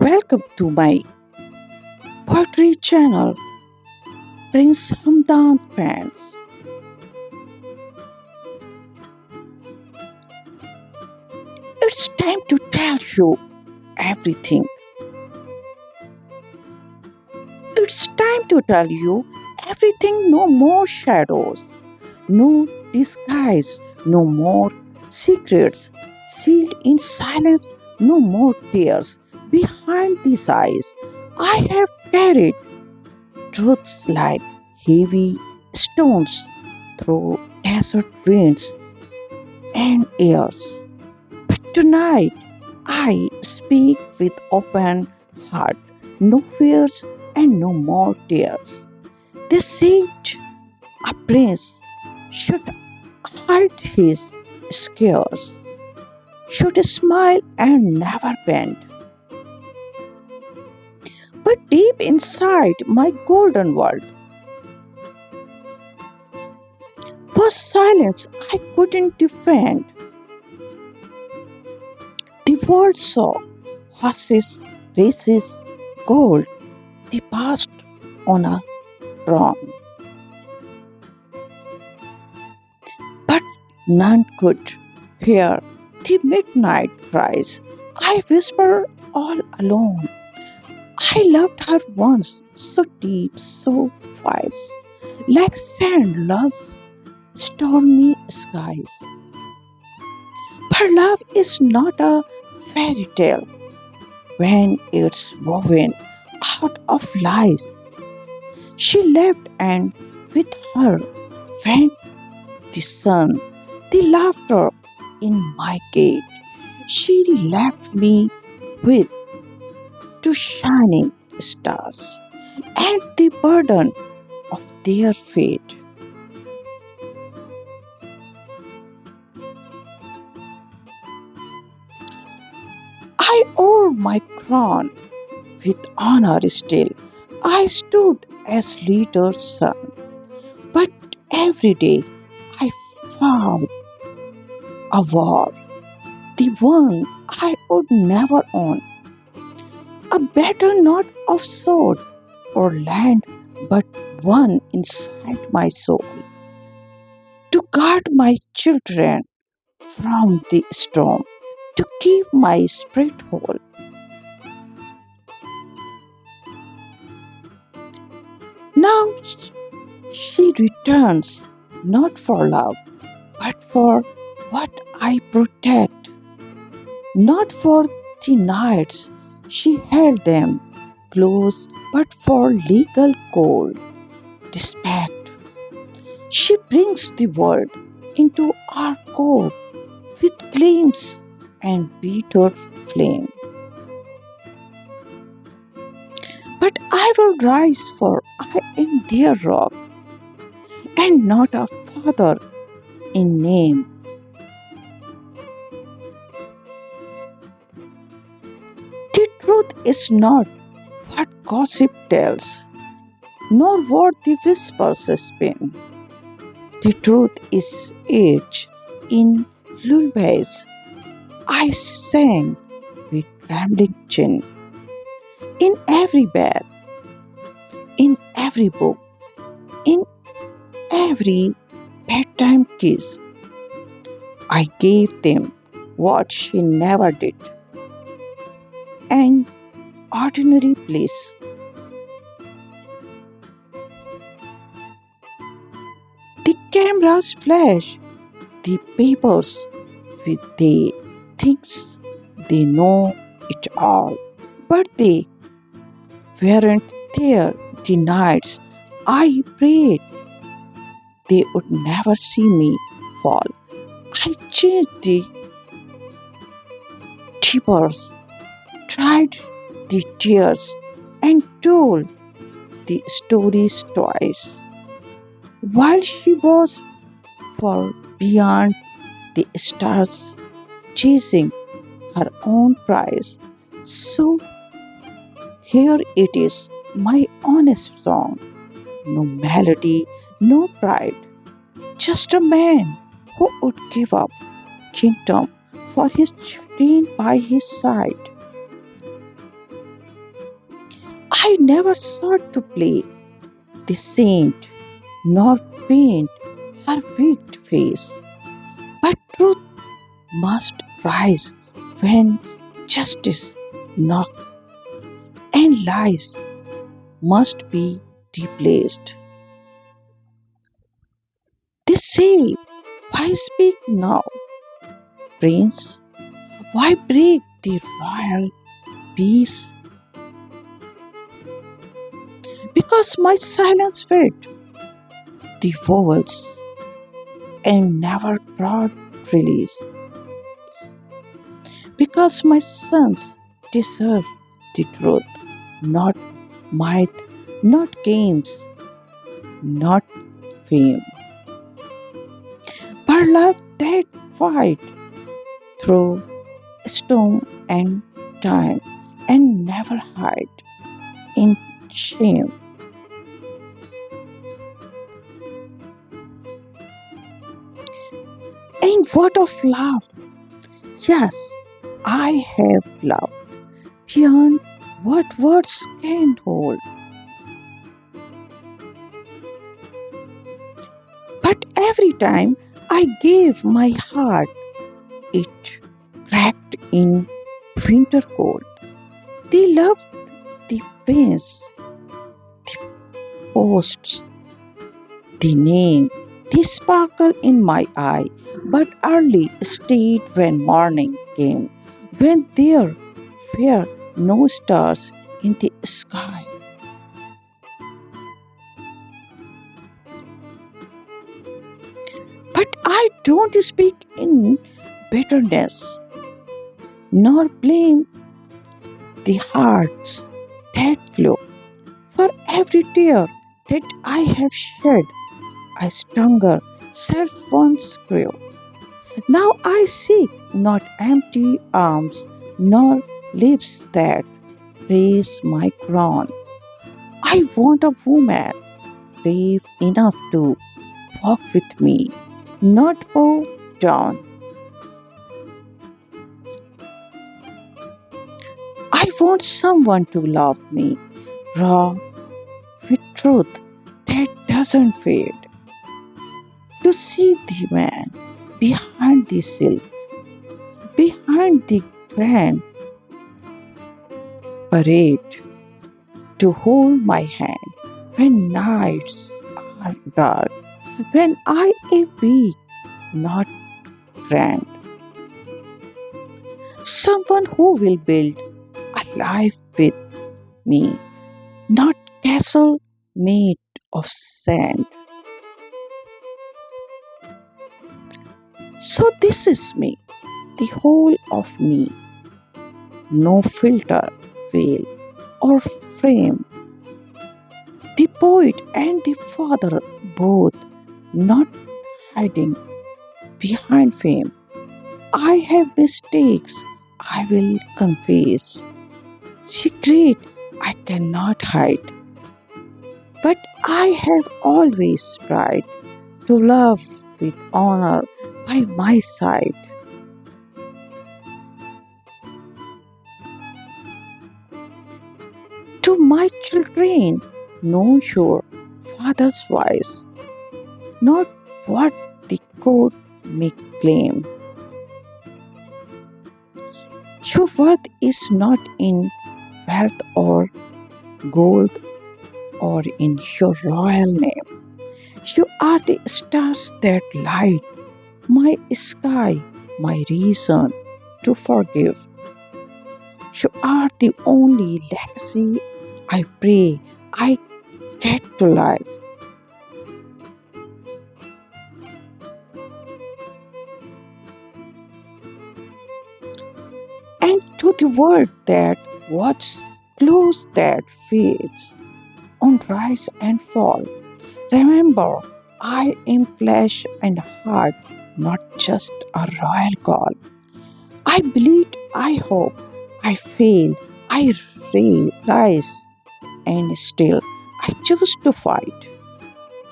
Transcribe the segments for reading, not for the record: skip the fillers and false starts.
Welcome to my poetry channel, Prince Hamdan fans. It's time to tell you everything. It's time to tell you everything. No more shadows, no disguise, no more secrets. Sealed in silence, no more tears. Behind these eyes, I have carried truths like heavy stones through desert winds and airs. But tonight I speak with open heart, no fears and no more tears. They said a prince should hide his scares, should smile and never bend. But deep inside my golden world was silence I couldn't defend. The world saw horses, races, gold, the past on a throne. But none could hear the midnight cries. I whisper all alone. I loved her once, so deep, so wise, like sand loves stormy skies. But love is not a fairy tale when it's woven out of lies. She left, and with her went the sun, the laughter in my gate. She left me with two shining stars and the burden of their fate. I wore my crown with honor still. I stood as leader's son, but every day I fought a war, the one I would never own. A battle not of sword or land, but one inside my soul, to guard my children from the storm, to keep my spirit whole. Now she returns not for love, but for what I protect, not for the nights she held them close, but for legal cold respect. She brings the world into our court with claims and bitter flame. But I will rise, for I am their rock, and not a father in name. The truth is not what gossip tells, nor what the whispers spin. The truth is age in lullabies I sang with trembling chin. In every bed, in every book, in every bedtime kiss, I gave them what she never did, an ordinary bliss. The cameras flash, the papers with the things they know it all, but they weren't there the nights I prayed they would never see me fall. I changed the tears, tried the tears, and told the stories twice. While she was far beyond the stars, chasing her own prize. So here it is, my honest song. No melody, no pride, just a man who would give up kingdom for his queen by his side. I never sought to play the saint nor paint her wicked face. But truth must rise when justice knocks and lies must be replaced. They say, why speak now, prince? Why break the royal peace? Because my silence fed the vowels and never brought release. Because my sons deserve the truth, not might, not games, not fame. But love that fight through storm and time and never hide in shame. And what of love? Yes, I have love beyond what words can hold. But every time I gave my heart, it cracked in winter cold. They loved the prince, the posts, the name, the sparkle in my eye, but early stayed when morning came, when there were no stars in the sky. But I don't speak in bitterness, nor blame the hearts that flow. For every tear that I have shed, I stronger self once grew. Now I seek not empty arms, nor lips that praise my crown. I want a woman brave enough to walk with me, not bow down. I want someone to love me raw with truth that doesn't fade. To see the man behind the silk, behind the grand parade, to hold my hand when nights are dark, when I am weak, not grand. Someone who will build a life with me, not castle made of sand. So this is me, the whole of me, no filter, veil, or frame. The poet and the father both not hiding behind fame. I have mistakes, I will confess. Regret I cannot hide. But I have always tried to love with honor by my side. To my children, know your father's voice, not what the court may claim. Your worth is not in wealth or gold or in your royal name. You are the stars that light my sky, my reason to forgive. You are the only legacy I pray I get to life. And to the world that watches close that fades on rise and fall. Remember, I am flesh and heart, not just a royal call. I bleed, I hope, I fail, I rise, and still I choose to fight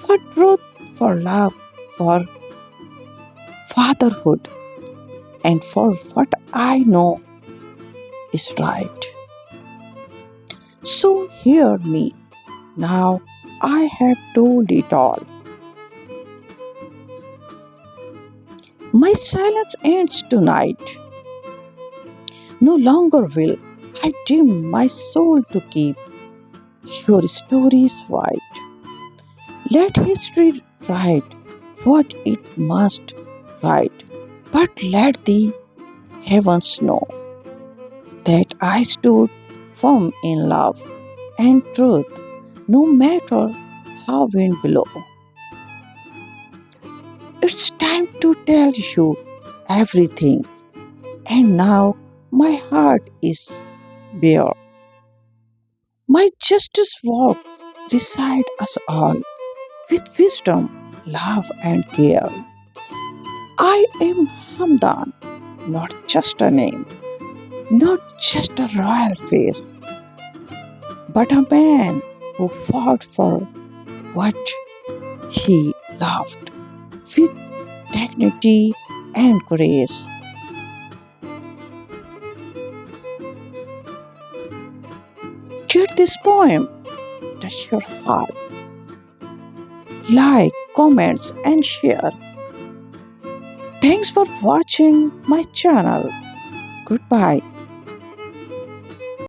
for truth, for love, for fatherhood, and for what I know is right. So hear me. Now I have told it all. My silence ends tonight. No longer will I dim my soul to keep your stories white. Let history write what it must write, but let the heavens know that I stood firm in love and truth, no matter how wind blow. It's time to tell you everything, and now my heart is bare. My justice walk beside us all with wisdom, love, and care. I am Hamdan, not just a name, not just a royal face, but a man who fought for what he loved with dignity and grace. Did this poem touch your heart? Like, comments, and share. Thanks for watching my channel. Goodbye.